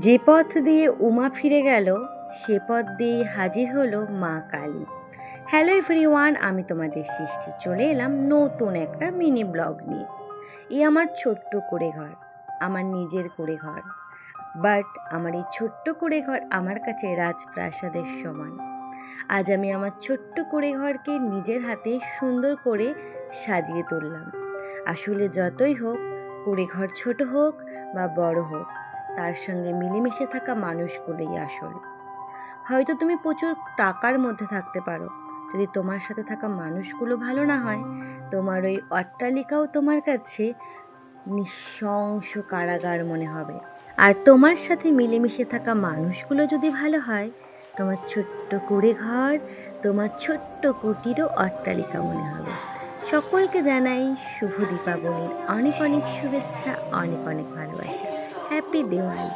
যে পথ দিয়ে উমা ফিরে গেল সে পথ দিয়েই হাজির হলো মা কালী। হ্যালো এভরিওয়ান, আমি তোমাদের সৃষ্টি চলে এলাম নতুন একটা মিনি ব্লগ নিয়ে। আমার ছোট্ট কুঁড়ে ঘর, আমার নিজের কুঁড়ে ঘর। বাট আমার এই ছোট্ট কুঁড়ে ঘর আমার কাছে রাজপ্রাসাদের সমান। আজ আমি আমার ছোট্ট কুঁড়ে ঘরকে নিজের হাতে সুন্দর করে সাজিয়ে তুললাম। আসলে যতই হোক, কুঁড়ে ঘর ছোট হোক বা বড় হোক, তার সঙ্গে মিলেমিশে থাকা মানুষগুলোই আসল। হয়তো তুমি প্রচুর টাকার মধ্যে থাকতে পারো, যদি তোমার সাথে থাকা মানুষগুলো ভালো না হয়, তোমার ওই অট্টালিকাও তোমার কাছে নৃশংস কারাগার মনে হবে। আর তোমার সাথে মিলেমিশে থাকা মানুষগুলো যদি ভালো হয়, তোমার ছোট্ট কুঁড়ে ঘর তোমার ছোট্ট কুটিরও অট্টালিকা মনে হবে। সকলকে জানাই শুভ দীপাবলির অনেক অনেক শুভেচ্ছা, অনেক অনেক ভালোবাসা। হ্যাপি দিওয়ালি।